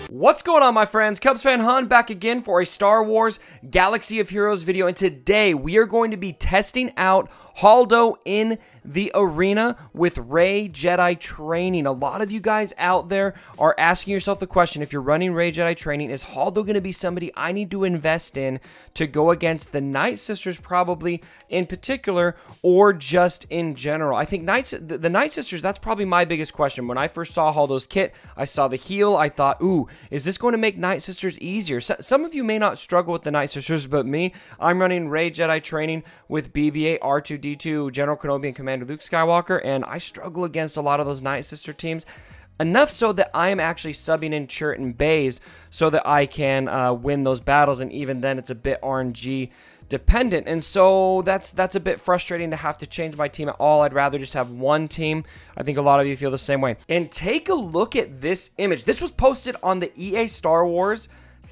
What's going on, my friends? Cubs fan Hun back again for a Star Wars Galaxy of Heroes video, and today we are going to be testing out Holdo in the arena with Rey Jedi training. A lot of you guys out there are asking yourself the question, if you're running Rey Jedi training, is Holdo going to be somebody I need to invest in to go against the Nightsisters probably in particular, or just in general? I think the Nightsisters, that's probably my biggest question. When I first saw Holdo's kit, I saw the heal, I thought, ooh, is this going to make Nightsisters easier? Some of you may not struggle with the Nightsisters, but me, I'm running Rey Jedi training with BB-8, R2-D2, General Kenobi, and Commander Luke Skywalker, and I struggle against a lot of those Nightsister teams. Enough so that I am actually subbing in Chert and Baze so that I can win those battles, and even then it's a bit RNG dependent, and so that's a bit frustrating to have to change my team at all. I'd rather just have one team. I think a lot of you feel the same way. And take a look at this image. This was posted on the EA Star Wars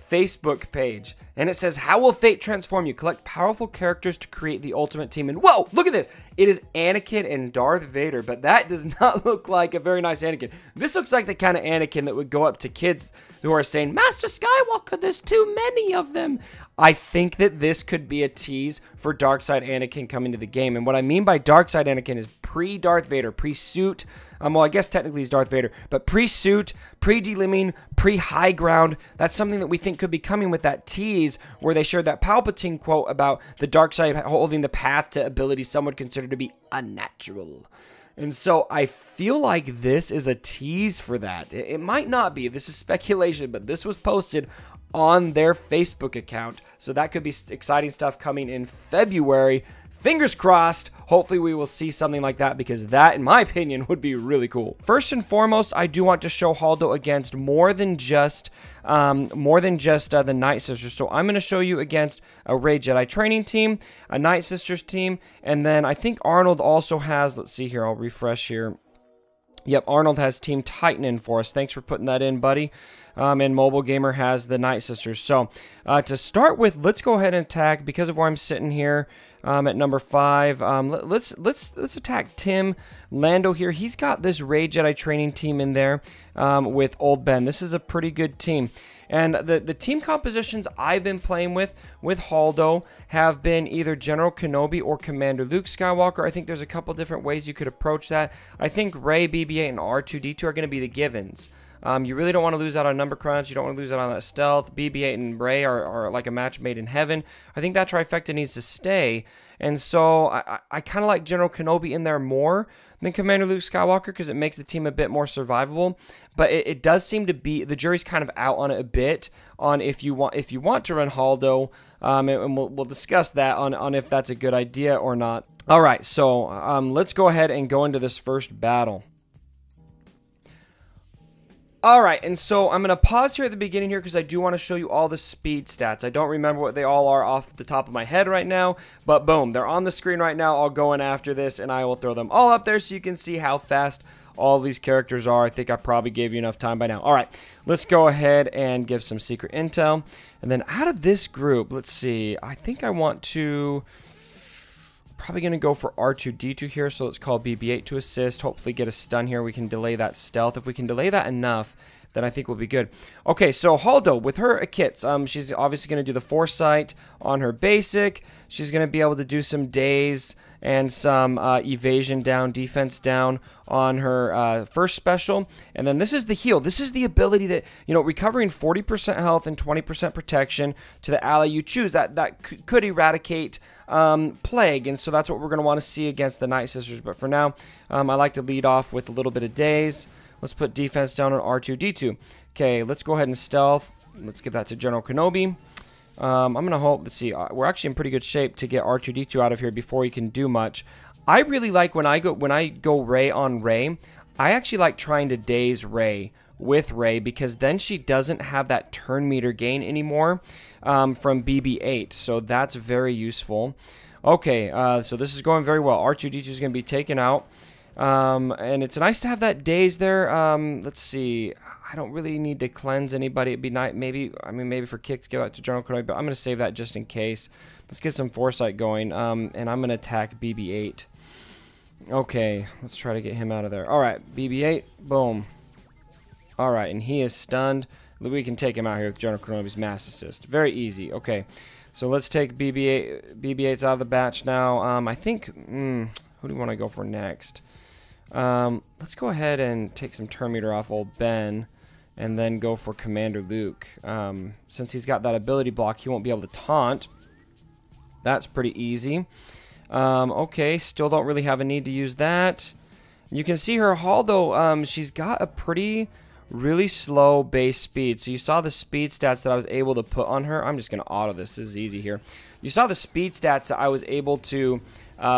Facebook page, and it says, how will fate transform you? Collect powerful characters to create the ultimate team. And whoa, look at this. It is Anakin and Darth Vader, but that does not look like a very nice Anakin. This looks like the kind of Anakin that would go up to kids who are saying, Master Skywalker, there's too many of them. I think that this could be a tease for Darkside Anakin coming to the game. And what I mean by Darkside Anakin is pre-Darth Vader, pre-suit. Well, I guess technically he's Darth Vader, but pre-suit, pre-delimbing, pre-high ground. That's something that we think could be coming with that tease where they shared that Palpatine quote about the dark side holding the path to abilities some would consider to be unnatural. And so I feel like this is a tease for that. It might not be. This is speculation, but this was posted on their Facebook account. So that could be exciting stuff coming in February. Fingers crossed. Hopefully we will see something like that, because that, in my opinion, would be really cool. First and foremost, I do want to show Holdo against more than just the Nightsisters. So I'm going to show you against a Rey Jedi training team, a Nightsisters team, and then I think Arnold also has, let's see here, I'll refresh here. Yep, Arnold has Team Titan in for us. Thanks for putting that in, buddy. And Mobile Gamer has the Nightsisters. So to start with, let's go ahead and attack, because of where I'm sitting here at number 5. Let's attack Tim Lando here. He's got this Rey Jedi training team in there with Old Ben. This is a pretty good team. And the team compositions I've been playing with Holdo have been either General Kenobi or Commander Luke Skywalker. I think there's a couple different ways you could approach that. I think Rey, BB-8, and R2-D2 are going to be the givens. You really don't want to lose out on number crunch. You don't want to lose out on that stealth. BB-8 and Rey are like a match made in heaven. I think that trifecta needs to stay. And so I kind of like General Kenobi in there more than Commander Luke Skywalker, because it makes the team a bit more survivable. But it does seem to be, the jury's kind of out on it a bit on if you want to run Holdo, and we'll discuss that on if that's a good idea or not. All right, so let's go ahead and go into this first battle. Alright, and so I'm going to pause here at the beginning here because I do want to show you all the speed stats. I don't remember what they all are off the top of my head right now, but boom, they're on the screen right now. I'll go in after this and I will throw them all up there so you can see how fast all these characters are. I think I probably gave you enough time by now. Alright, let's go ahead and give some secret intel. And then out of this group, let's see, I think I want to... probably going to go for R2-D2 here, so let's call BB-8 to assist. Hopefully get a stun here. We can delay that stealth. If we can delay that enough, then I think we'll be good. Okay, so Holdo, with her kits, she's obviously going to do the Foresight on her basic. She's going to be able to do some daze and some evasion down, defense down on her first special. And then this is the heal. This is the ability that, you know, recovering 40% health and 20% protection to the ally you choose. That could eradicate plague, and so that's what we're going to want to see against the Nightsisters. But for now, I like to lead off with a little bit of daze. Let's put defense down on R2-D2. Okay, let's go ahead and stealth. Let's give that to General Kenobi. I'm going to hope, let's see, we're actually in pretty good shape to get R2-D2 out of here before he can do much. I really like when I go Rey on Rey, I actually like trying to daze Rey with Rey, because then she doesn't have that turn meter gain anymore from BB-8, so that's very useful. Okay, so this is going very well. R2-D2 is going to be taken out. And it's nice to have that daze there. Let's see. I don't really need to cleanse anybody. It'd be nice, maybe, I mean, maybe for kicks, give that to General Kenobi, but I'm going to save that just in case. Let's get some foresight going, and I'm going to attack BB-8. Okay, let's try to get him out of there. All right, BB-8, boom. All right, and he is stunned. We can take him out here with General Kenobi's mass assist. Very easy. Okay, so let's take BB-8s out of the batch now. I think, who do we want to go for next? Let's go ahead and take some turn meter off old Ben, and then go for Commander Luke. Since he's got that ability block, he won't be able to taunt. That's pretty easy. Okay, still don't really have a need to use that. You can see her Holdo, she's got a really slow base speed. So you saw the speed stats that I was able to put on her. I'm just going to auto this. This is easy here. You saw the speed stats that I was able to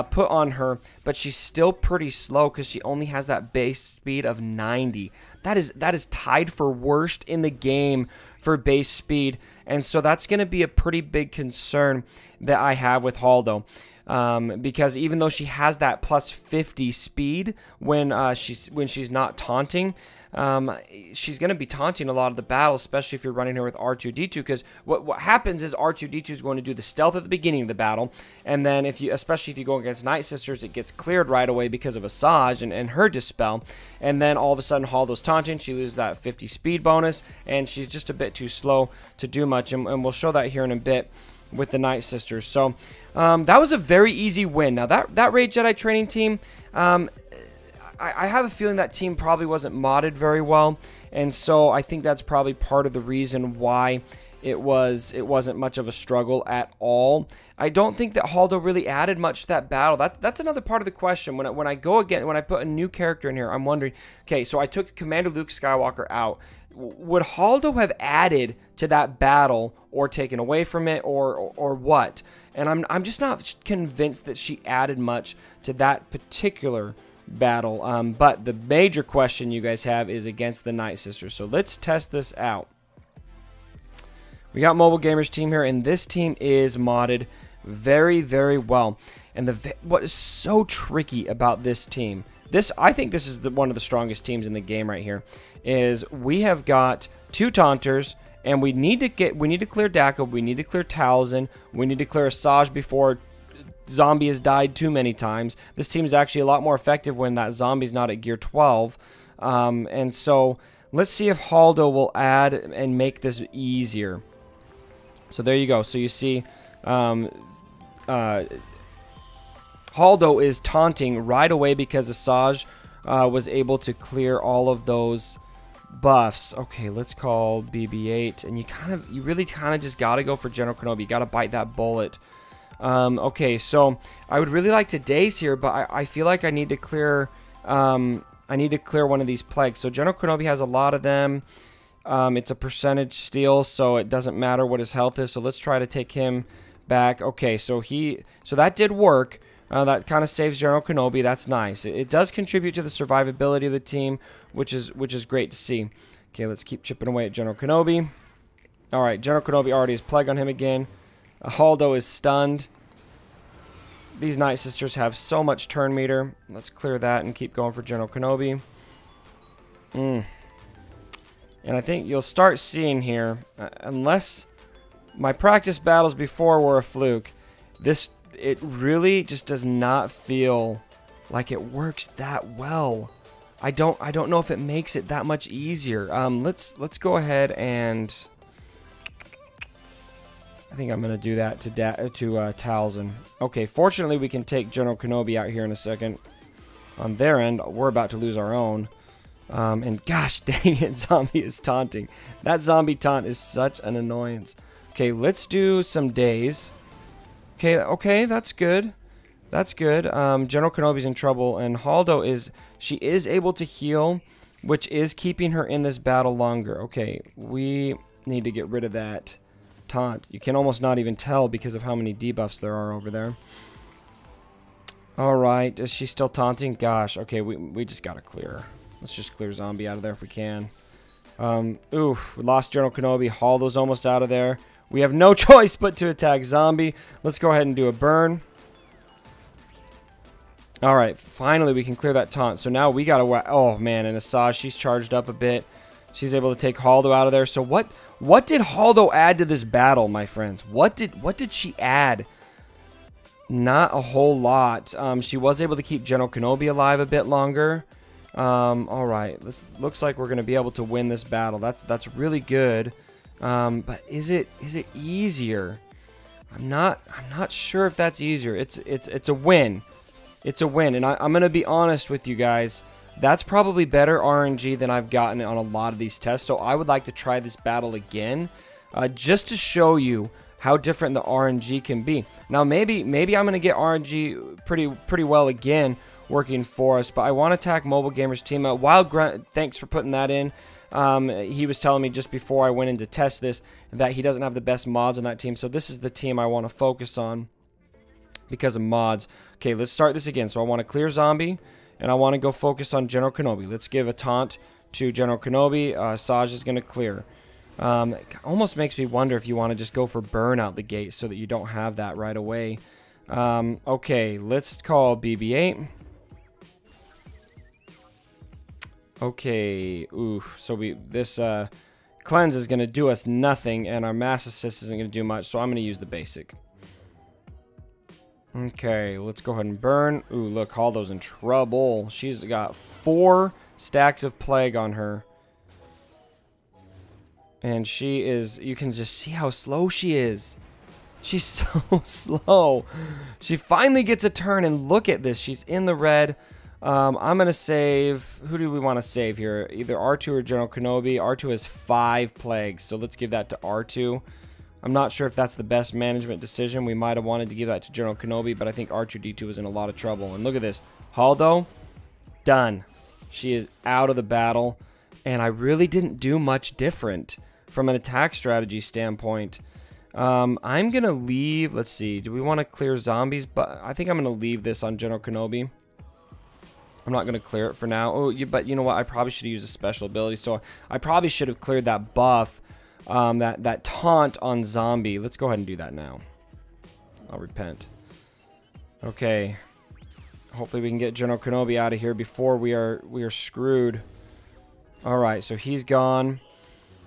put on her, but she's still pretty slow because she only has that base speed of 90. That is tied for worst in the game for base speed, and so that's going to be a pretty big concern that I have with Holdo. Because even though she has that plus 50 speed when she's not taunting, she's going to be taunting a lot of the battles, especially if you're running her with R2-D2, because what happens is R2-D2 is going to do the stealth at the beginning of the battle, and then especially if you go against Nightsisters, it gets cleared right away because of Asajj and her dispel, and then all of a sudden Holdo's taunting, she loses that 50 speed bonus, and she's just a bit too slow to do much, and we'll show that here in a bit with the Nightsisters. So that was a very easy win. Now that Raid Jedi training team, I have a feeling that team probably wasn't modded very well, and so I think that's probably part of the reason why it wasn't much of a struggle at all. I don't think that Holdo really added much to that battle. That's another part of the question. When I put a new character in here, I'm wondering, okay, so I took Commander Luke Skywalker out. Would Holdo have added to that battle or taken away from it or what? And I'm just not convinced that she added much to that particular battle. But the major question you guys have is against the Nightsisters. So let's test this out. We got Mobile Gamers team here, and this team is modded very, very well. And what is so tricky about this team, I think this is one of the strongest teams in the game right here, is we have got 2 taunters, and we need to clear Daka, we need to clear Talzin, we need to clear Asajj before zombie has died too many times. This team is actually a lot more effective when that zombie's not at gear 12. And so let's see if Holdo will add and make this easier. So there you go. So you see Holdo is taunting right away because Asajj was able to clear all of those buffs. Okay, let's call BB-8, and you really kind of just got to go for General Kenobi. You got to bite that bullet. Okay, so I would really like to daze here, but I feel like I need to clear one of these plagues. So General Kenobi has a lot of them. It's a percentage steal, so it doesn't matter what his health is. So let's try to take him back. Okay, so that did work. That kind of saves General Kenobi. That's nice. It does contribute to the survivability of the team, which is great to see. Okay, let's keep chipping away at General Kenobi. All right, General Kenobi already has plague on him again. Holdo is stunned. These Nightsisters have so much turn meter. Let's clear that and keep going for General Kenobi. And I think you'll start seeing here, unless my practice battles before were a fluke, it really just does not feel like it works that well. I don't know if it makes it that much easier. Let's go ahead and I think I'm gonna do that to Talzin. Okay, fortunately we can take General Kenobi out here in a second. On their end, we're about to lose our own. And gosh dang it, zombie is taunting. That zombie taunt is such an annoyance. Okay, let's do some days. Okay, that's good. That's good. General Kenobi's in trouble, and Holdo is able to heal, which is keeping her in this battle longer. Okay, we need to get rid of that taunt. You can almost not even tell because of how many debuffs there are over there. Alright, is she still taunting? Gosh, okay, we just gotta clear her. Let's just clear zombie out of there if we can. Oof, we lost General Kenobi. Holdo's almost out of there. We have no choice but to attack zombie. Let's go ahead and do a burn. Alright, finally we can clear that taunt. So now we gotta... Oh man, and Asajj, she's charged up a bit. She's able to take Holdo out of there. So what did Holdo add to this battle, my friends? What did she add? Not a whole lot. She was able to keep General Kenobi alive a bit longer. All right, this looks like we're going to be able to win this battle. That's really good. But is it easier? I'm not sure if that's easier. It's a win. It's a win, and I'm going to be honest with you guys. That's probably better RNG than I've gotten on a lot of these tests. So I would like to try this battle again, just to show you how different the RNG can be. Now maybe I'm going to get RNG pretty well again working for us, but I want to attack Mobile Gamer's team. Wild Grunt, thanks for putting that in. He was telling me just before I went in to test this that he doesn't have the best mods on that team, so this is the team I want to focus on because of mods. Okay, let's start this again. So I want to clear Zombie, and I want to go focus on General Kenobi. Let's give a taunt to General Kenobi. Saj is going to clear. It almost makes me wonder if you want to just go for burn out the gate so that you don't have that right away. Okay, let's call BB-8. Okay, ooh, so this cleanse is going to do us nothing, and our mass assist isn't going to do much, so I'm going to use the basic. Okay, let's go ahead and burn. Ooh, look, Holdo's in trouble. She's got 4 stacks of plague on her. And she is, you can just see how slow she is. She's so slow. She finally gets a turn, and look at this. She's in the red. I'm going to save, who do we want to save here? Either R2 or General Kenobi. R2 has 5 plagues, so let's give that to R2. I'm not sure if that's the best management decision. We might have wanted to give that to General Kenobi, but I think R2-D2 was in a lot of trouble. And look at this. Holdo, done. She is out of the battle, and I really didn't do much different from an attack strategy standpoint. I'm going to leave, let's see, do we want to clear zombies? But I think I'm going to leave this on General Kenobi. I'm not going to clear it for now. Oh, but you know what? I probably should have used a special ability. So I probably should have cleared that buff, that taunt on zombie. Let's go ahead and do that now. I'll repent. Okay. Hopefully we can get General Kenobi out of here before we are screwed. All right, so he's gone.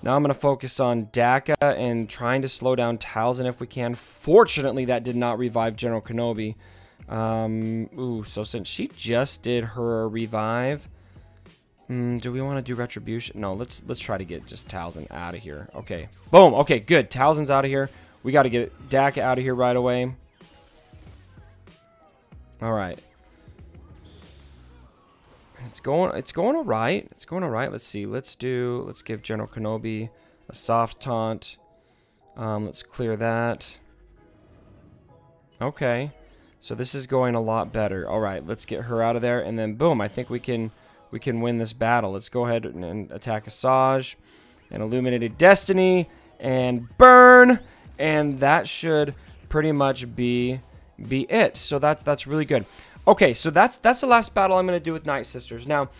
Now I'm going to focus on Daka and trying to slow down Talzin if we can. Fortunately, that did not revive General Kenobi. Ooh, so since she just did her revive, do we want to do retribution? No, let's try to get just Talzin out of here. Okay, boom. Okay, good. Talzin's out of here. We got to get Daka out of here right away. All right. It's going all right. It's going all right. Let's see. Let's give General Kenobi a soft taunt. Let's clear that. Okay. So this is going a lot better. All right, let's get her out of there, and then boom, I think we can win this battle. Let's go ahead and attack Asajj and Illuminated Destiny and burn, and that should pretty much be it. So that's really good. Okay, so that's the last battle I'm going to do with Nightsisters. Now,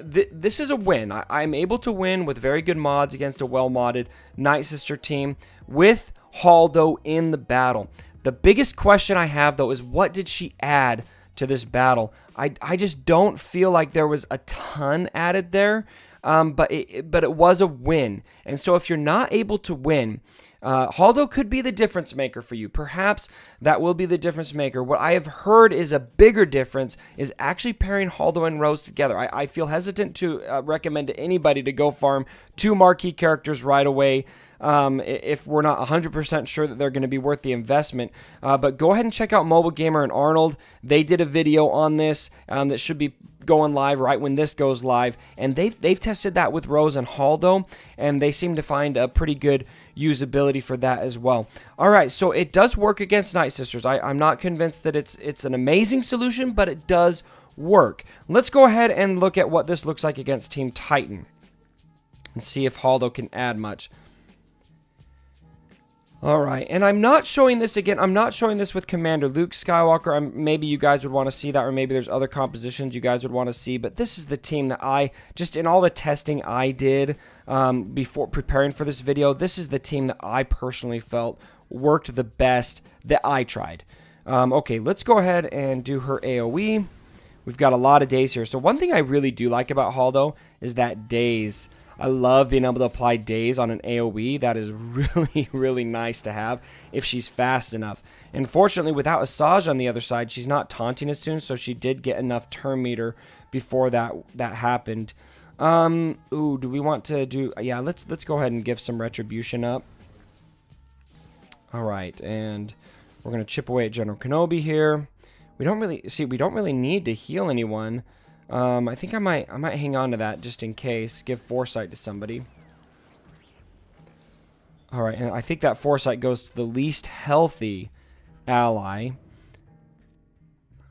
this is a win. I'm able to win with very good mods against a well-modded Nightsister team with Holdo in the battle. The biggest question I have, though, is what did she add to this battle? I just don't feel like there was a ton added there, but it was a win. And so if you're not able to win, Holdo could be the difference maker for you. Perhaps that will be the difference maker. What I have heard is a bigger difference is actually pairing Holdo and Rose together. I feel hesitant to recommend to anybody to go farm 2 marquee characters right away if we're not 100% sure that they're going to be worth the investment. But go ahead and check out Mobile Gamer and Arnold. They did a video on this that should be going live right when this goes live, and they've tested that with Rose and Holdo, and they seem to find a pretty good usability for that as well. All right, so it does work against Nightsisters. I'm not convinced that it's an amazing solution, but it does work. Let's go ahead and look at what this looks like against Team Titan and see if Holdo can add much. All right, and I'm not showing this again. I'm not showing this with Commander Luke Skywalker. Maybe you guys would want to see that, or maybe there's other compositions you guys would want to see. But this is the team that I, just in all the testing I did before preparing for this video, this is the team that I personally felt worked the best that I tried. Okay, let's go ahead and do her AoE. We've got a lot of days here. So one thing I really do like about Holdo is that daze. I love being able to apply daze on an AoE. That is really, really nice to have if she's fast enough. Unfortunately, without Asajj on the other side, she's not taunting as soon, so she did get enough turn meter before that happened. Ooh, do we want to do... Yeah, let's go ahead and give some retribution up. Alright, and we're going to chip away at General Kenobi here. We don't really need to heal anyone. I think I might hang on to that just in case. Give foresight to somebody. Alright, and I think that foresight goes to the least healthy ally.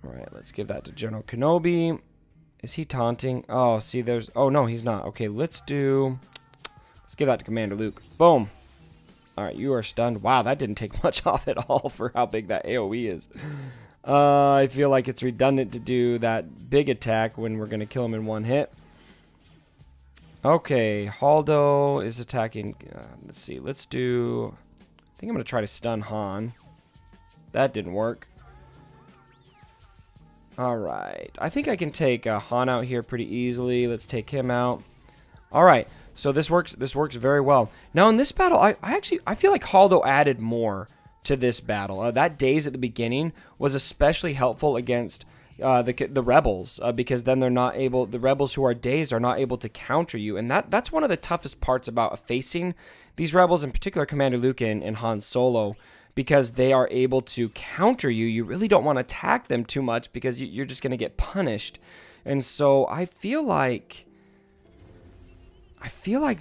Alright, let's give that to General Kenobi. Is he taunting? Oh, see, there's... Oh, no, he's not. Okay, let's give that to Commander Luke. Boom. Alright, you are stunned. Wow, that didn't take much off at all for how big that AoE is. I feel like it's redundant to do that big attack when we're going to kill him in one hit. Okay, Holdo is attacking. Let's see, let's do... I think I'm going to try to stun Han. That didn't work. Alright, I think I can take Han out here pretty easily. Let's take him out. Alright, so this works very well. Now in this battle, I feel like Holdo added more to this battle. That daze at the beginning was especially helpful against the rebels, because then they're not able, the rebels who are dazed are not able to counter you, and that's one of the toughest parts about facing these rebels, in particular Commander Luke and Han Solo, because they are able to counter you. You really don't want to attack them too much because you're just going to get punished. And so I feel like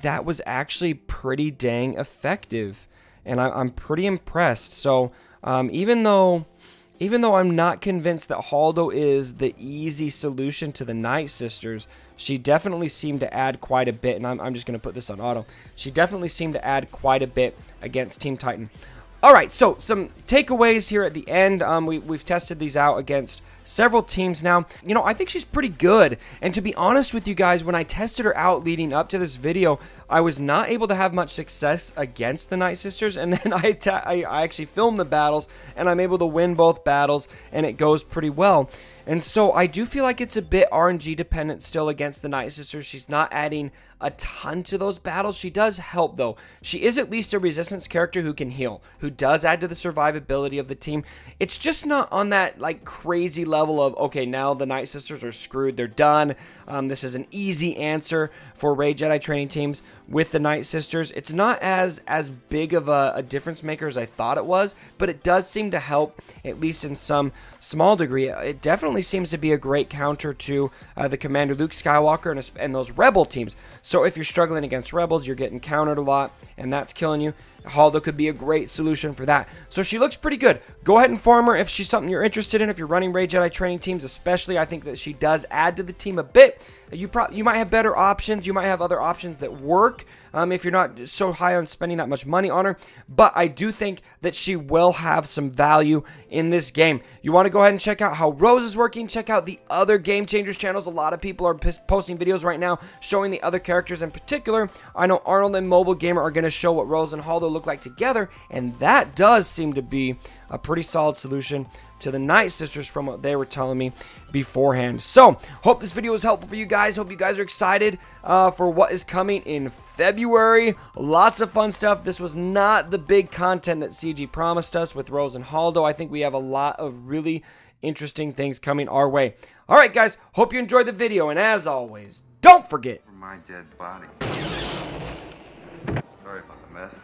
that was actually pretty dang effective, and I'm pretty impressed. So even though I'm not convinced that Holdo is the easy solution to the Nightsisters, she definitely seemed to add quite a bit, and I'm just going to put this on auto. She definitely seemed to add quite a bit against Team Titan. Alright, so some takeaways here at the end. We've tested these out against several teams now. You know, I think she's pretty good. And to be honest with you guys, when I tested her out leading up to this video, I was not able to have much success against the Nightsisters. And then I actually filmed the battles, and I'm able to win both battles, and it goes pretty well. And so I do feel like it's a bit RNG dependent still against the Nightsisters. She's not adding a ton to those battles. She does help, though. She is at least a resistance character who can heal, who does add to the survivability of the team. It's just not on that like crazy level of, okay, now the Nightsisters are screwed, they're done. This is an easy answer for Rey Jedi training teams with the Nightsisters. It's not as big of a difference maker as I thought it was, but it does seem to help, at least in some small degree. It definitely seems to be a great counter to the Commander Luke Skywalker and those Rebel teams. So if you're struggling against Rebels, you're getting countered a lot, and that's killing you. Holdo could be a great solution for that. So she looks pretty good. Go ahead and farm her if she's something you're interested in. If you're running Rey Jedi training teams, especially, I think that she does add to the team a bit. You might have better options. You might have other options that work if you're not so high on spending that much money on her. But I do think that she will have some value in this game. You want to go ahead and check out how Rose is working. Check out the other Game Changers channels. A lot of people are posting videos right now showing the other characters in particular. I know Arnold and Mobile Gamer are going to show what Rose and Holdo look like together, and that does seem to be a pretty solid solution to the Nightsisters from what they were telling me beforehand. So, hope this video was helpful for you guys. Hope you guys are excited for what is coming in February. Lots of fun stuff. This was not the big content that CG promised us with Rose and Holdo. I think we have a lot of really interesting things coming our way. Alright guys, hope you enjoyed the video, and as always, don't forget... My dead body. Sorry about the mess.